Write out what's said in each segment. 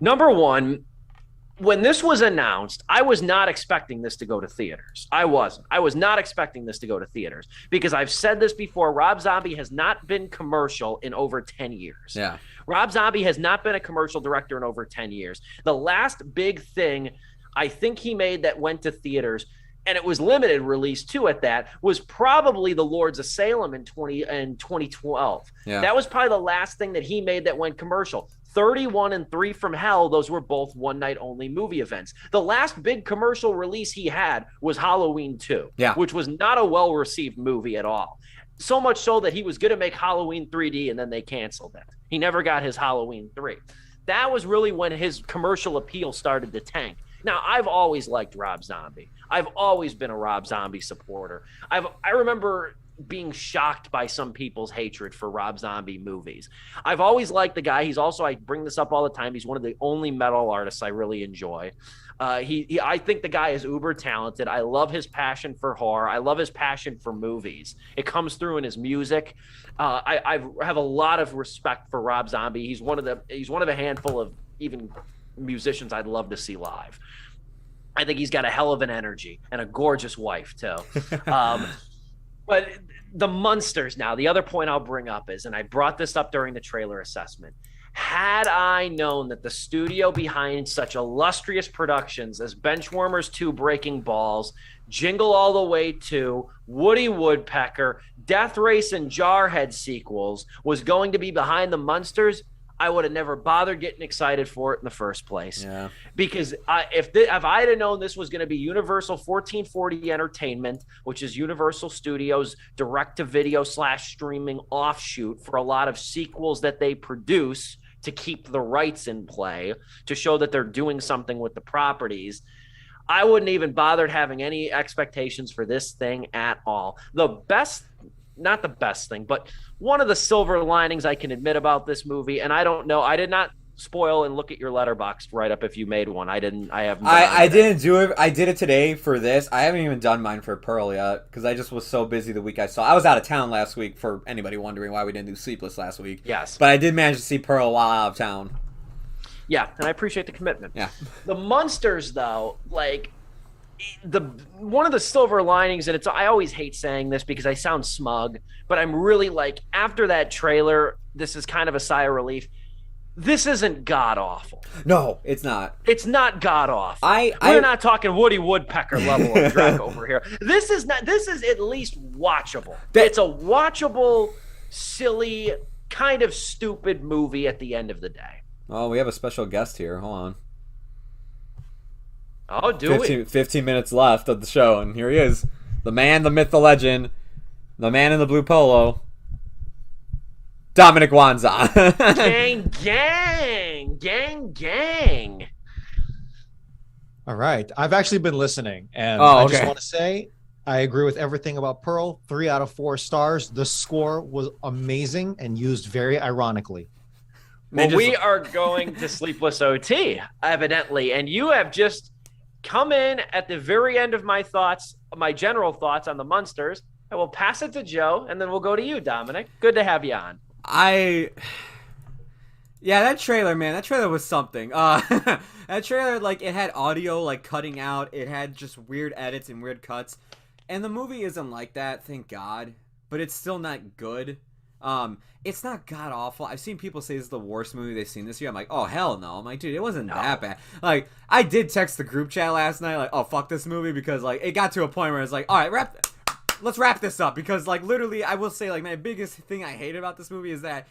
Number one, when this was announced, I was not expecting this to go to theaters. I wasn't. I was not expecting this to go to theaters because I've said this before. Rob Zombie has not been commercial in over 10 years. Yeah. Rob Zombie has not been a commercial director in over 10 years. The last big thing I think he made that went to theaters, and it was limited release too at that, was probably The Lords of Salem in 2012. Yeah. That was probably the last thing that he made that went commercial. 31 and 3 from Hell, those were both one-night-only movie events. The last big commercial release he had was Halloween 2, which was not a well-received movie at all. So much so that he was going to make Halloween 3D, and then they canceled it. He never got his Halloween 3. That was really when his commercial appeal started to tank. Now, I've always liked Rob Zombie. I've always been a Rob Zombie supporter. I remember being shocked by some people's hatred for Rob Zombie movies. I've always liked the guy. He's also, I bring this up all the time, he's one of the only metal artists I really enjoy. I think the guy is uber talented. I love his passion for horror. I love his passion for movies. It comes through in his music. I have a lot of respect for Rob Zombie. He's one of the handful of even musicians I'd love to see live. I think he's got a hell of an energy and a gorgeous wife too. But the Munsters now, the other point I'll bring up is, and I brought this up during the trailer assessment, had I known that the studio behind such illustrious productions as Benchwarmers 2 Breaking Balls, Jingle All the Way 2, Woody Woodpecker, Death Race, and Jarhead sequels was going to be behind the Munsters, I would have never bothered getting excited for it in the first place. Yeah. Because if I'd have known this was going to be Universal 1440 Entertainment, which is Universal Studios direct-to-video / streaming offshoot for a lot of sequels that they produce to keep the rights in play, to show that they're doing something with the properties, I wouldn't even bothered having any expectations for this thing at all. Not the best thing, but one of the silver linings I can admit about this movie, and I don't know, I did not spoil and look at your Letterboxd write-up if you made one. I didn't. I haven't. I didn't do it. I did it today for this. I haven't even done mine for Pearl yet because I just was so busy the week I saw. I was out of town last week, for anybody wondering why we didn't do Sleepless last week. Yes. But I did manage to see Pearl while out of town. Yeah, and I appreciate the commitment. Yeah. The Munsters, though, like, one of the silver linings, and I always hate saying this because I sound smug, but I'm really like, after that trailer, this is kind of a sigh of relief. This isn't god awful. No, it's not. It's not god awful. We're not talking Woody Woodpecker level of Drek over here. This is at least watchable. It's a watchable, silly, kind of stupid movie at the end of the day. Oh, we have a special guest here. Hold on. Oh, 15 minutes left of the show, and here he is. The man, the myth, the legend. The man in the blue polo. Dominic Guanzon. Gang. All right. I've actually been listening, and I just want to say I agree with everything about Pearl. 3 out of 4 stars. The score was amazing and used very ironically. Well, we are going to Sleepless OT, evidently, and you have just come in at the very end of my thoughts, my general thoughts on the Munsters. I will pass it to Joe, and then we'll go to you, Dominic. Good to have you on. That trailer, man, that trailer was something. That trailer, like, it had audio, like, cutting out. It had just weird edits and weird cuts. And the movie isn't like that, thank God. But it's still not good. It's not god-awful. I've seen people say this is the worst movie they've seen this year. I'm like, oh, hell no. I'm like, dude, it wasn't that bad. Like, I did text the group chat last night, like, oh, fuck this movie, because, like, it got to a point where it's like, all right, let's wrap this up, because, like, literally, I will say, like, my biggest thing I hate about this movie is that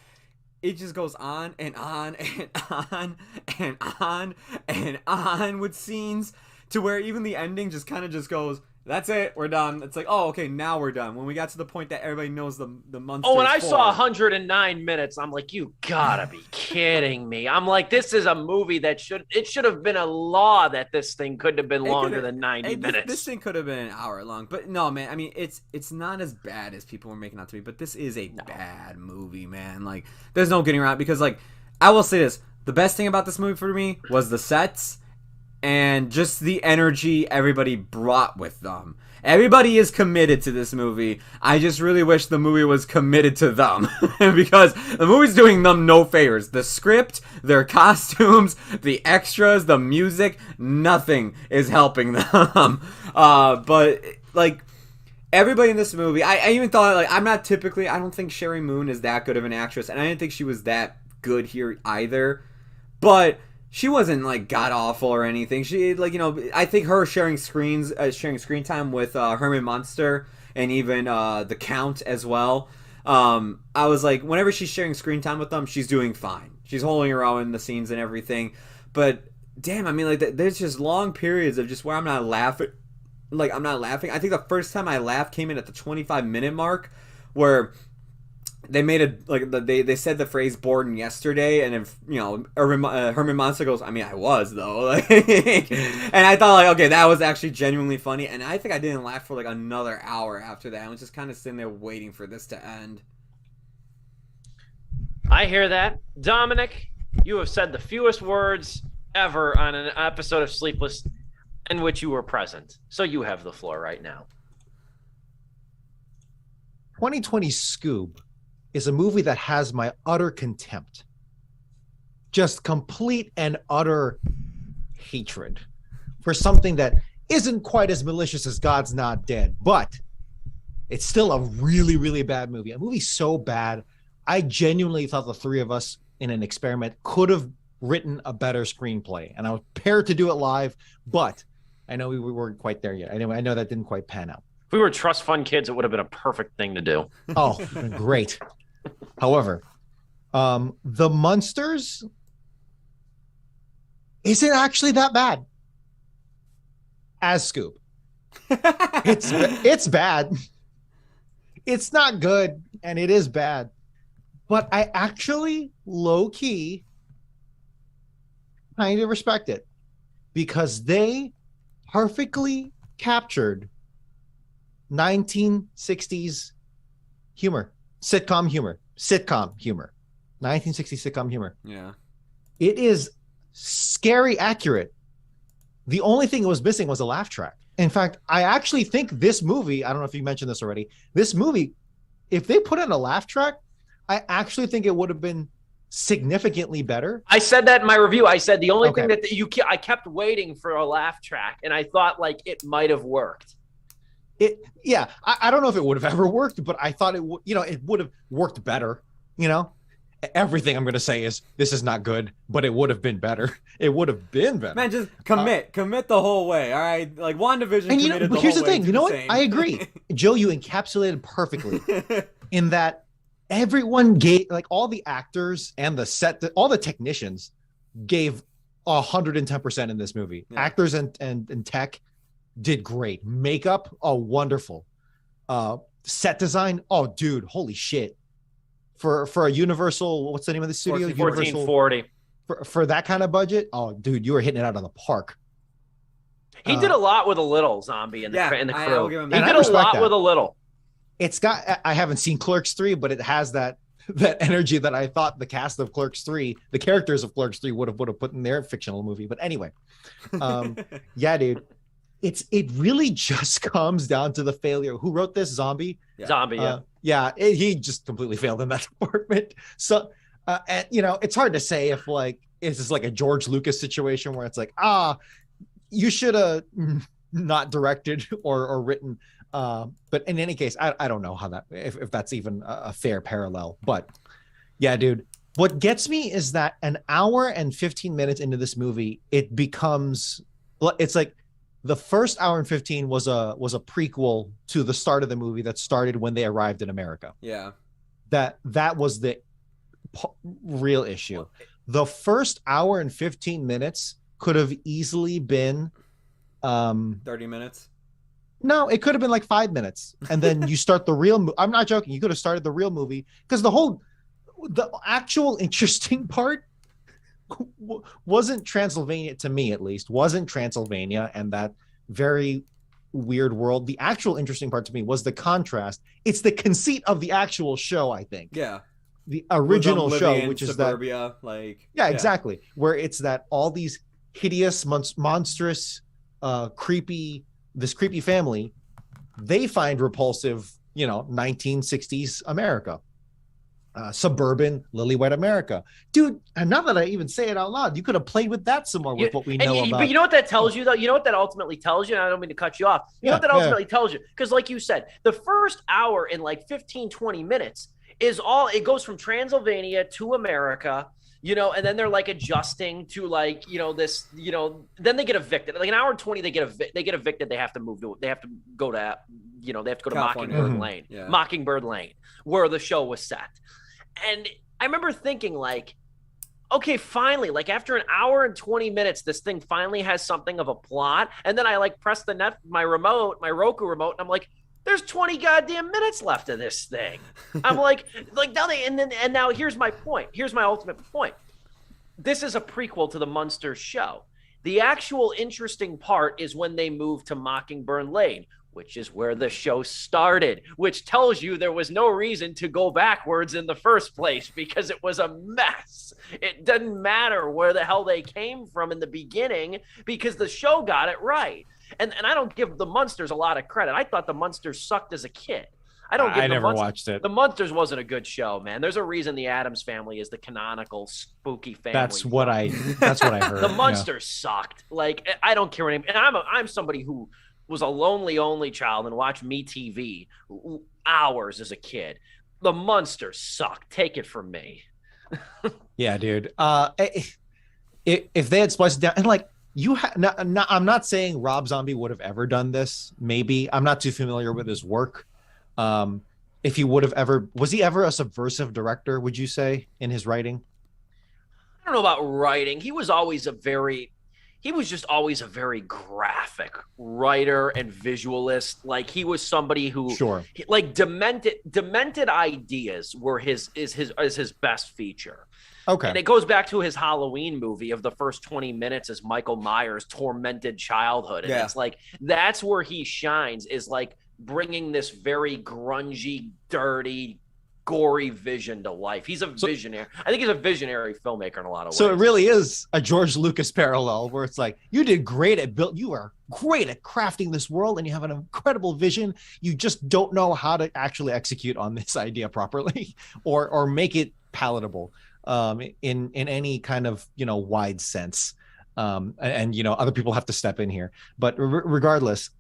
it just goes on and on and on and on and on with scenes to where even the ending just kind of just goes, that's it, we're done. It's like, oh, okay, now we're done. When we got to the point that everybody knows the Munsters. Oh, when I saw 109 minutes, I'm like, you gotta be kidding me. I'm like, this is a movie that should have been a law that this thing couldn't have been longer than 90 minutes. This thing could have been an hour long. But no, man, I mean, it's not as bad as people were making out to be, but this is a bad movie, man. Like, there's no getting around it, because, like, I will say this. The best thing about this movie for me was the sets and just the energy everybody brought with them. Everybody is committed to this movie. I just really wish the movie was committed to them because the movie's doing them no favors. The script, their costumes, the extras, the music, nothing is helping them. But like everybody in this movie, I even thought like I don't think Sherry Moon is that good of an actress, and I didn't think she was that good here either. But she wasn't like god awful or anything. She I think her sharing screen time with Herman Munster and even the Count as well. I was like, whenever she's sharing screen time with them, she's doing fine. She's holding her own in the scenes and everything. But damn, I mean, like there's just long periods of just where I'm not laughing. Like I'm not laughing. I think the first time I laughed came in at the 25-minute mark, where they made they said the phrase "born yesterday," and if Herman Munster goes, "I mean, I was though," and I thought like, okay, that was actually genuinely funny, and I think I didn't laugh for like another hour after that. I was just kind of sitting there waiting for this to end. I hear that, Dominic. You have said the fewest words ever on an episode of Sleepless in which you were present, so you have the floor right now. 2020 Scoob is a movie that has my utter contempt. Just complete and utter hatred for something that isn't quite as malicious as God's Not Dead, but it's still a really, really bad movie. A movie so bad, I genuinely thought the three of us in an experiment could have written a better screenplay. And I was prepared to do it live, but I know we weren't quite there yet. Anyway, I know that didn't quite pan out. If we were trust fund kids, it would have been a perfect thing to do. Oh, great. However, the Munsters isn't actually that bad as Scoop. It's bad. It's not good, and it is bad. But I actually low-key kind of respect it because they perfectly captured 1960s humor. Sitcom humor. 1960s sitcom humor. Yeah. It is scary accurate. The only thing it was missing was a laugh track. In fact, I actually think this movie, I don't know if you mentioned this already, this movie, if they put in a laugh track, I actually think it would have been significantly better. I said that in my review. I said the only thing that I kept waiting for a laugh track, and I thought like it might have worked. I don't know if it would have ever worked, but I thought it would, it would have worked better. Everything I'm going to say is this is not good, but it would have been better. It would have been better. Man, just commit the whole way. All right. Like WandaVision committed but here's the thing. You know what? Same. I agree. Joe, you encapsulated perfectly in that everyone gave, like all the actors and the set, all the technicians gave 110% in this movie. Yeah. Actors and tech did great. Makeup, oh, wonderful. Set design, oh, dude, holy shit. For a Universal, what's the name of the studio? 1440. For that kind of budget, oh, dude, you were hitting it out of the park. He did a lot with a little, Zombie in the crew. He did a lot with a little. It's got, I haven't seen Clerks 3, but it has that energy that I thought the cast of Clerks 3, the characters of Clerks 3 would have put in their fictional movie. But anyway, yeah, dude, it really just comes down to the failure. Who wrote this? Zombie? Yeah. Zombie, yeah. He just completely failed in that department. So, and it's hard to say if is this like a George Lucas situation where it's like, you should have not directed or written. But in any case, I don't know how that, if that's even a fair parallel. But yeah, dude, what gets me is that an hour and 15 minutes into this movie, it becomes, it's like the first hour and 15 was a prequel to the start of the movie that started when they arrived in America. Yeah. That was the real issue. The first hour and 15 minutes could have easily been 30 minutes. No, it could have been like 5 minutes. And then you start the real I'm not joking. You could have started the real movie because the actual interesting part wasn't Transylvania, to me at least, wasn't Transylvania and that very weird world. The actual interesting part to me was the contrast. It's the conceit of the actual show, I think. Yeah. The original show, which is suburbia, exactly. Where it's that all these hideous, monstrous, creepy family they find repulsive, 1960s America. Suburban lily-white America, dude. And now that I even say it out loud, you could have played with that some more with what we know about. But you know what that tells you, though? You know what that ultimately tells you? And I don't mean to cut you off. You know what that ultimately tells you? Because like you said, the first hour in like 15, 20 minutes is all, it goes from Transylvania to America, and then they're like adjusting to like, this, then they get evicted. Like an hour and 20, they get evicted. They have to move to, they have to go to, they have to go to Mockingbird Lane, Mockingbird Lane, where the show was set. And I remember thinking like, okay, finally, like after an hour and 20 minutes, this thing finally has something of a plot. And then I like press my Roku remote, and I'm like, there's 20 goddamn minutes left of this thing. I'm like now and now here's my point. Here's my ultimate point. This is a prequel to the Munsters show. The actual interesting part is when they move to Mockingbird Lane, which is where the show started, which tells you there was no reason to go backwards in the first place because it was a mess. It doesn't matter where the hell they came from in the beginning because the show got it right. And I don't give the Munsters a lot of credit. I thought the Munsters sucked as a kid. I never watched it. The Munsters wasn't a good show, man. There's a reason the Addams Family is the canonical spooky family. That's what I heard. The Munsters sucked. Like, I don't care what and I'm somebody who was a lonely only child and watched MeTV hours as a kid. The Munsters sucked. Take it from me. Yeah, dude. If they had spliced it down and like I'm not saying Rob Zombie would have ever done this. Maybe I'm not too familiar with his work. If he would have ever, was he ever a subversive director? Would you say in his writing? I don't know about writing. He was just always a very graphic writer and visualist. Like he was somebody who, like demented ideas were his best feature. Okay. And it goes back to his Halloween movie of the first 20 minutes as Michael Myers' tormented childhood. And it's like, that's where he shines, is like bringing this very grungy, dirty, gory vision to life. He's a visionary. I think he's a visionary filmmaker in a lot of ways. So it really is a George Lucas parallel where it's like, you did great you are great at crafting this world and you have an incredible vision. You just don't know how to actually execute on this idea properly or make it palatable in any kind of, wide sense. And other people have to step in here, but regardless,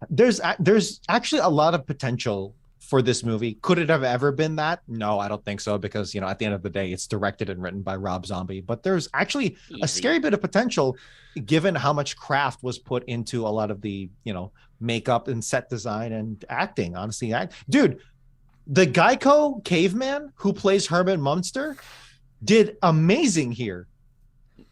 there's actually a lot of potential for this movie. Could it have ever been that? No, I don't think so, because at the end of the day, it's directed and written by Rob Zombie. But there's actually a scary bit of potential given how much craft was put into a lot of the makeup and set design and acting. Honestly, dude, the Geico caveman who plays Herman Munster did amazing here.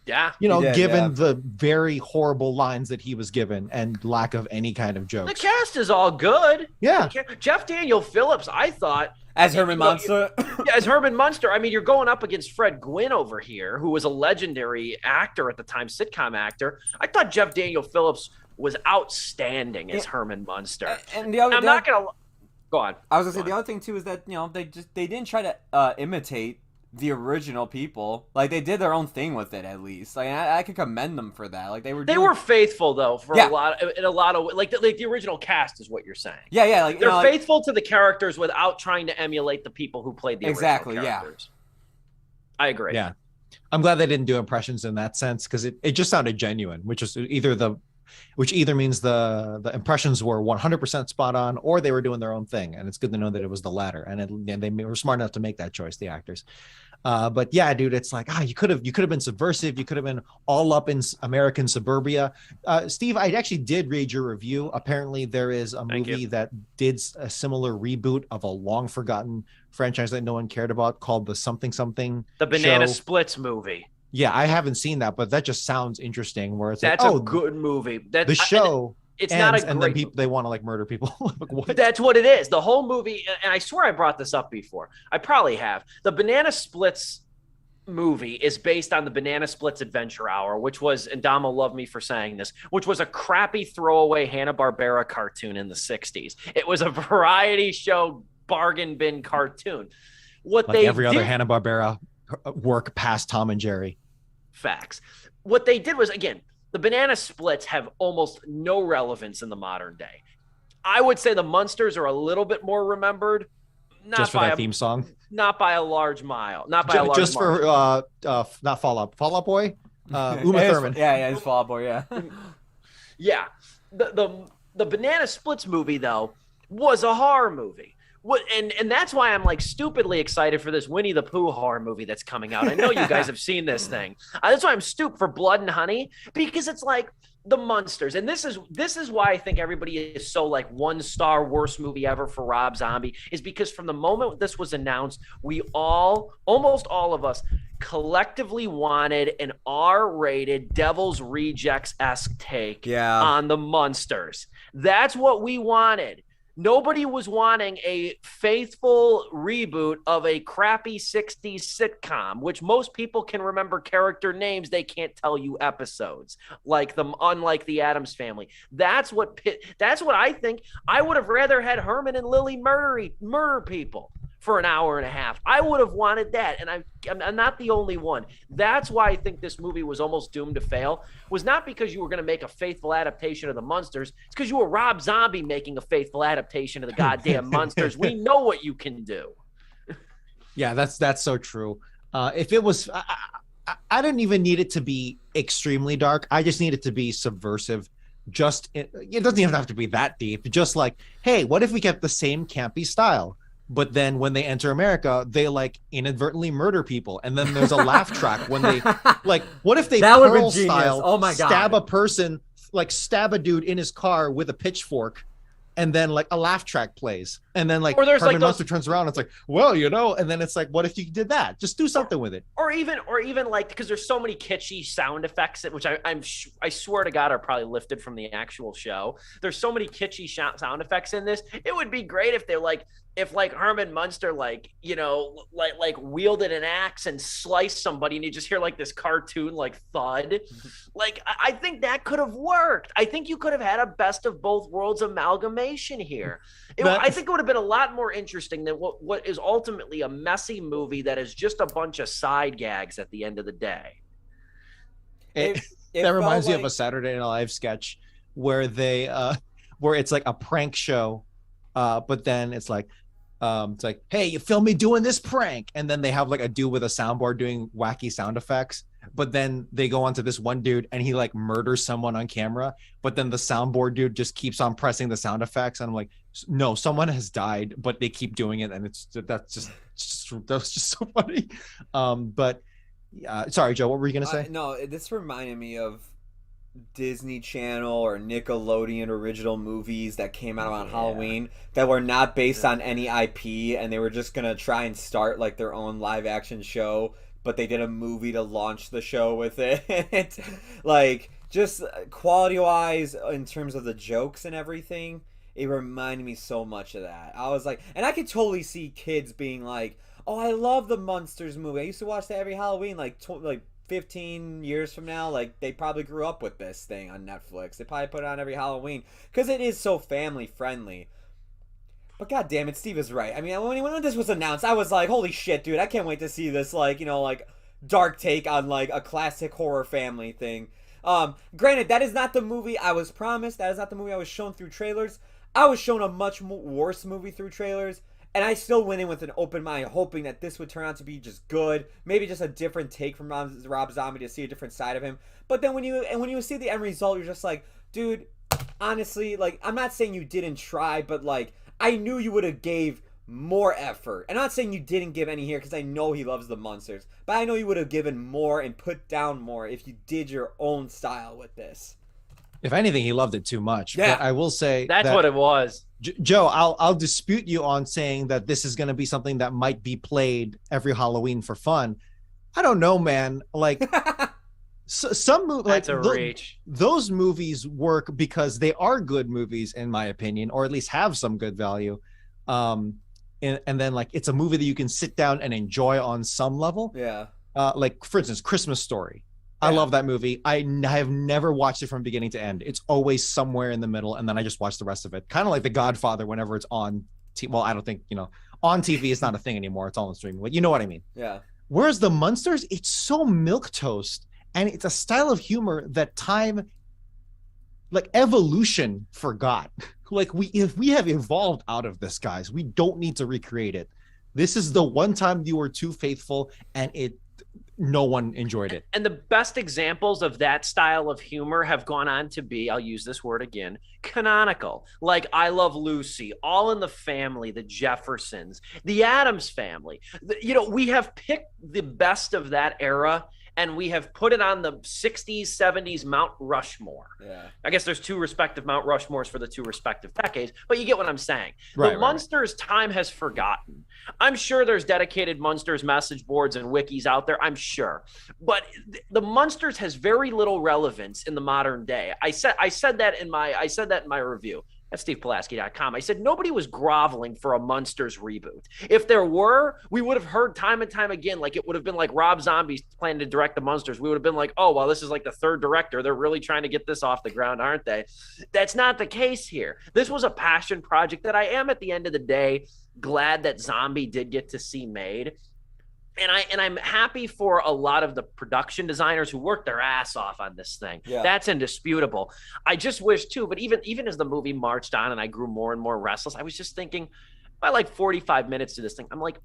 Yeah. Given the very horrible lines that he was given and lack of any kind of jokes. The cast is all good. Yeah. Jeff Daniel Phillips, I thought. As Herman Munster? As Herman Munster. I mean, you're going up against Fred Gwynne over here, who was a legendary actor at the time, sitcom actor. I thought Jeff Daniel Phillips was outstanding as Herman Munster. And the other, I'm not going to. Go on. I was going to say, the other thing, too, is that, they didn't try to imitate the original people. Like, they did their own thing with it, at least. Like, I could commend them for that. Like, they were faithful, though, for a lot of like the original cast is what you're saying. Yeah, like they're faithful to the characters without trying to emulate the people who played the original characters. Yeah. I agree. Yeah. I'm glad they didn't do impressions in that sense, because it just sounded genuine, which either means the impressions were 100% spot on, or they were doing their own thing. And it's good to know that it was the latter. And they were smart enough to make that choice, the actors. But yeah, dude, it's like, you could have been subversive. You could have been all up in American suburbia. Steve, I actually did read your review. Apparently there is a movie that did a similar reboot of a long forgotten franchise that no one cared about called the something. The Banana Splits movie. Yeah, I haven't seen that, but that just sounds interesting. Where it's that's a good movie. The show it's ends, not a and great then they want to like murder people. Like, what? That's what it is. The whole movie, and I swear I brought this up before. I probably have. The Banana Splits movie is based on the Banana Splits Adventure Hour, which was, and Dom will love me for saying this, which was a crappy throwaway Hanna-Barbera cartoon in the 60s. It was a variety show bargain bin cartoon. Every other Hanna-Barbera work past Tom and Jerry. Facts. What they did was, again, the banana splits have almost no relevance in the modern day. I would say the Munsters are a little bit more remembered. Not just for by that theme song? Not by a large mile. Not by a large just margin. For not Fall Out Boy? Uma Thurman. Yeah, it's Fall Out Boy, yeah. Yeah. The Banana Splits movie, though, was a horror movie. And that's why I'm like stupidly excited for this Winnie the Pooh horror movie that's coming out. I know you guys have seen this thing. That's why I'm stupid for Blood and Honey, because it's like the Munsters. And this is why I think everybody is so like 1-star worst movie ever for Rob Zombie, is because from the moment this was announced, we almost all of us collectively wanted an R-rated Devil's Rejects-esque take on the Munsters. That's what we wanted. Nobody was wanting a faithful reboot of a crappy 60s sitcom, which most people can remember character names. They can't tell you episodes, unlike the Addams Family. That's what I think. I would have rather had Herman and Lily murder people for an hour and a half. I would have wanted that, and I'm not the only one. That's why I think this movie was almost doomed to fail, was not because you were going to make a faithful adaptation of the Munsters. It's because you were Rob Zombie making a faithful adaptation of the goddamn Munsters. We know what you can do. Yeah, that's so true. If it was, I didn't even need it to be extremely dark. I just need it to be subversive. It doesn't even have to be that deep. Just like, hey, what if we kept the same campy style? But then when they enter America, they like inadvertently murder people. And then there's a laugh track when they like, what if they Pearl style stab a person, like stab a dude in his car with a pitchfork, and then like a laugh track plays. And then like Herman Munster turns around and it's like, well, and then it's like, what if you did that? Just do something with it. Or even like, because there's so many kitschy sound effects, which I swear to God are probably lifted from the actual show. There's so many kitschy sound effects in this. It would be great if they're like, if Herman Munster wielded an axe and sliced somebody and you just hear like this cartoon like thud. Like I think that could have worked. I think you could have had a best of both worlds amalgamation here. I think it would have been a lot more interesting than what is ultimately a messy movie that is just a bunch of side gags at the end of the day. That reminds me of a Saturday Night Live sketch where they where it's like a prank show, but then it's like hey, you film me doing this prank, and then they have like a dude with a soundboard doing wacky sound effects, but then they go on to this one dude and he like murders someone on camera, but then the soundboard dude just keeps on pressing the sound effects, and I'm like, no, someone has died, but they keep doing it, and that was just so funny. But sorry, Joe, what were you gonna say? No, this reminded me of Disney Channel or Nickelodeon original movies that came out on Halloween that were not based on any IP, and they were just gonna try and start like their own live action show, but they did a movie to launch the show with it. Like, just quality wise in terms of the jokes and everything, it reminded me so much of that. I was like, and I could totally see kids being like, oh, I love the Munsters movie. I used to watch that every Halloween, like 15 years from now. Like, they probably grew up with this thing on Netflix. They probably put it on every Halloween because it is so family friendly. But god damn it, Steve is right. I mean, when this was announced, I was like, holy shit, dude, I can't wait to see this, like, like dark take on like a classic horror family thing. Granted, that is not the movie I was promised. That is not the movie I was shown through trailers. I was shown a much worse movie through trailers, and I still went in with an open mind, hoping that this would turn out to be just good, maybe just a different take from Rob Zombie, to see a different side of him. But then when you see the end result, you're just like, dude, honestly, like, I'm not saying you didn't try, but like, I knew you would have gave more effort. I'm not saying you didn't give any here, because I know he loves the Munsters, but I know you would have given more and put down more if you did your own style with this. If anything, he loved it too much. Yeah. But I will say that's what it was. Joe, I'll dispute you on saying that this is going to be something that might be played every Halloween for fun. I don't know, man. Like, some like reach. Those movies work because they are good movies, in my opinion, or at least have some good value. And then like it's a movie that you can sit down and enjoy on some level. Yeah. Like, for instance, Christmas Story. Yeah. I love that movie. I have never watched it from beginning to end. It's always somewhere in the middle, and then I just watch the rest of it. Kind of like The Godfather whenever it's on well, I don't think, on TV is not a thing anymore. It's all on streaming. But you know what I mean? Yeah. Whereas the Munsters, it's so milquetoast, and it's a style of humor that time like evolution forgot. Like if we have evolved out of this, guys, we don't need to recreate it. This is the one time you were too faithful, and no one enjoyed it. And the best examples of that style of humor have gone on to be, I'll use this word again, canonical. Like I Love Lucy, All in the Family, The Jeffersons, The Addams Family. We have picked the best of that era, and we have put it on the 60s, 70s Mount Rushmore. Yeah. I guess there's two respective Mount Rushmores for the two respective decades, but you get what I'm saying. Right, the Munsters time has forgotten. I'm sure there's dedicated Munsters message boards and wikis out there, I'm sure. But the Munsters has very little relevance in the modern day. I said that in my review at stevepulaski.com. I said nobody was groveling for a Munsters reboot. If there were, we would have heard time and time again, like it would have been like Rob Zombie's planning to direct the Munsters. We would have been like, oh, well, this is like the third director. They're really trying to get this off the ground, aren't they? That's not the case here. This was a passion project that I am, at the end of the day, glad that Zombie did get to see made. And I'm happy for a lot of the production designers who worked their ass off on this thing. Yeah. That's indisputable. I just wish too, but even as the movie marched on and I grew more and more restless, I was just thinking, by like 45 minutes to this thing, I'm like,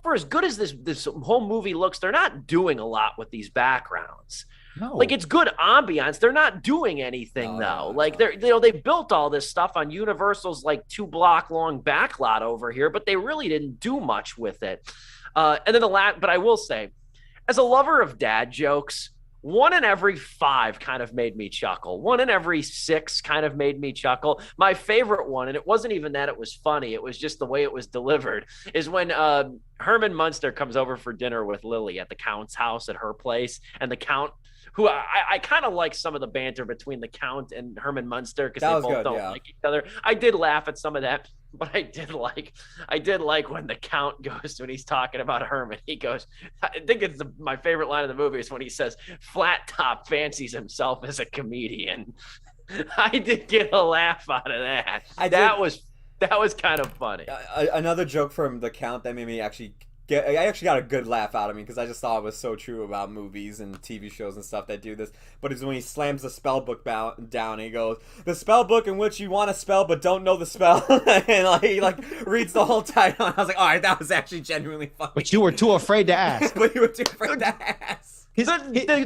for as good as this whole movie looks, they're not doing a lot with these backgrounds. No. Like it's good ambiance. They're not doing anything though. Like they built all this stuff on Universal's like 2-block long backlot over here, but they really didn't do much with it. And then but I will say, as a lover of dad jokes, 1 in every 5 kind of made me chuckle. 1 in every 6 kind of made me chuckle. My favorite one, and it wasn't even that it was funny, it was just the way it was delivered, is when Herman Munster comes over for dinner with Lily at the Count's house at her place, and the Count, who I kind of like some of the banter between the Count and Herman Munster because they both don't like each other. I did laugh at some of that, but I did like when the Count goes, when he's talking about Herman, he goes, I think it's my favorite line of the movie is when he says, Flat Top fancies himself as a comedian. I did get a laugh out of that. That was kind of funny. Another joke from the Count that made me I actually got a good laugh out of me because I just thought it was so true about movies and TV shows and stuff that do this. But it's when he slams the spell book down and he goes, the spell book in which you want to spell but don't know the spell. And he reads the whole title. And I was like, all right, that was actually genuinely funny. But you were too afraid to ask. The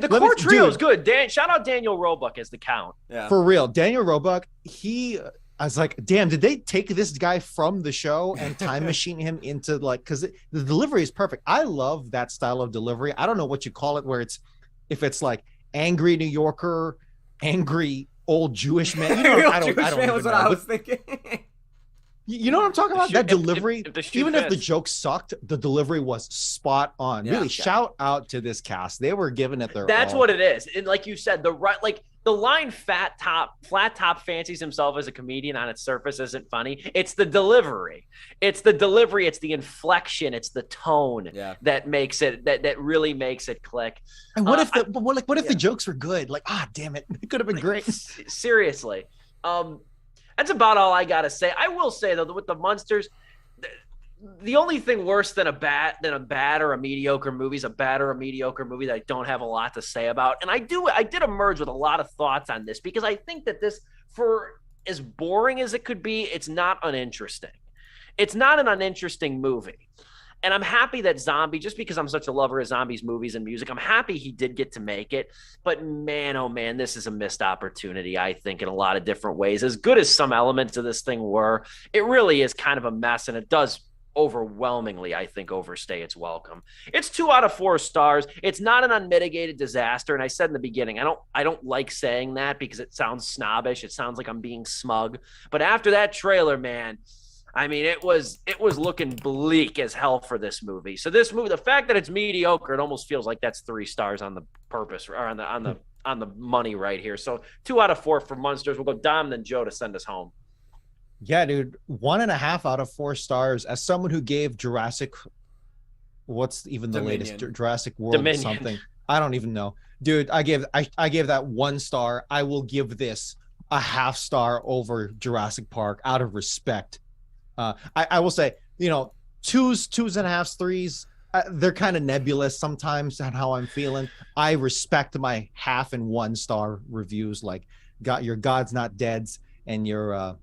core trio is good. Shout out Daniel Roebuck as the Count. Yeah. For real, Daniel Roebuck, I was like, damn, did they take this guy from the show and time machine him into because the delivery is perfect. I love that style of delivery. I don't know what you call it, where if it's like angry New Yorker, angry old Jewish man. I don't know. Was what I was thinking. You know what I'm talking about? That delivery, even if the joke sucked, the delivery was spot on. Yeah, really, shout out to this cast. They were giving it their That's all. what it is. And like you said, the line flat top fancies himself as a comedian on its surface isn't funny. It's the delivery. It's the inflection. It's the tone that makes it, that really makes it click. And what if the jokes were good? Like, damn it. It could have been great. Seriously. That's about all I got to say. I will say though, that with the Munsters, the only thing worse than a bad or a mediocre movie is a bad or a mediocre movie that I don't have a lot to say about. And I did emerge with a lot of thoughts on this because I think that this, for as boring as it could be, it's not uninteresting. It's not an uninteresting movie. And I'm happy that Zombie, just because I'm such a lover of Zombies movies and music, I'm happy he did get to make it. But man, oh man, this is a missed opportunity, I think, in a lot of different ways. As good as some elements of this thing were, it really is kind of a mess, and it does overwhelmingly, I think, overstay its welcome. It's 2 out of 4 stars. It's not an unmitigated disaster. And I said in the beginning, I don't like saying that because it sounds snobbish. It sounds like I'm being smug. But after that trailer, man, I mean, it was looking bleak as hell for this movie. So this movie, the fact that it's mediocre, it almost feels like that's 3 stars on the purpose or on the money right here. So 2 out of 4 for Munsters. We'll go Dom and then Joe to send us home. Yeah, dude, 1.5 out of 4 stars. As someone who gave Jurassic, what's even the Dominion. latest Jurassic World something? I don't even know, dude. I gave that 1 star. I will give this a 0.5 star over Jurassic Park out of respect. I will say, 2s, 2.5s, 3s. They're kind of nebulous sometimes on how I'm feeling. I respect my 0.5 and 1 star reviews. Like, got your God's Not Deads and your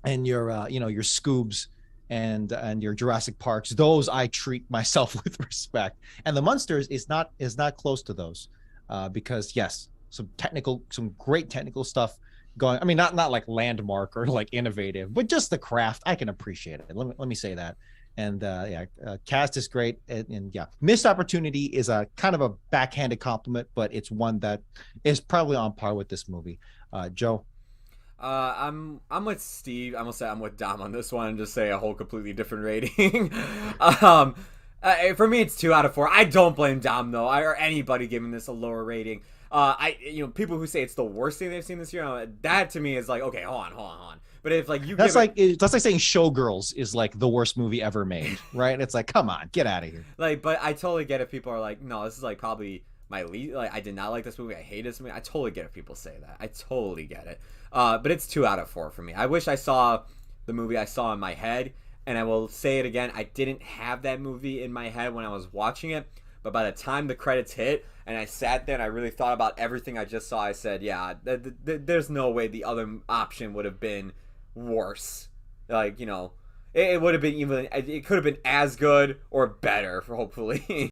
your Scoobs and your Jurassic Parks. Those I treat myself with respect. And the Munsters is not close to those, because yes, some great technical stuff going. I mean, not like landmark or like innovative, but just the craft. I can appreciate it. Let me say that. And cast is great. And yeah, missed opportunity is a kind of a backhanded compliment, but it's one that is probably on par with this movie. Joe. I'm with Steve. I'm gonna say I'm with Dom on this one and just say a whole completely different rating. For me, it's 2 out of 4. I don't blame Dom though, or anybody giving this a lower rating. People who say it's the worst thing they've seen this year, that to me is like, okay, hold on. But if like that's like saying Showgirls is like the worst movie ever made, right? It's like, come on, get out of here. Like, but I totally get if people are like, no, this is like probably my least. Like, I did not like this movie. I hate this movie. I totally get if people say that. I totally get it. But it's 2 out of 4 for me. I wish I saw the movie I saw in my head, and I will say it again. I didn't have that movie in my head when I was watching it, but by the time the credits hit and I sat there and I really thought about everything I just saw, I said, yeah, there's no way the other option would have been worse. Like, it would have been even. It could have been as good or better, hopefully.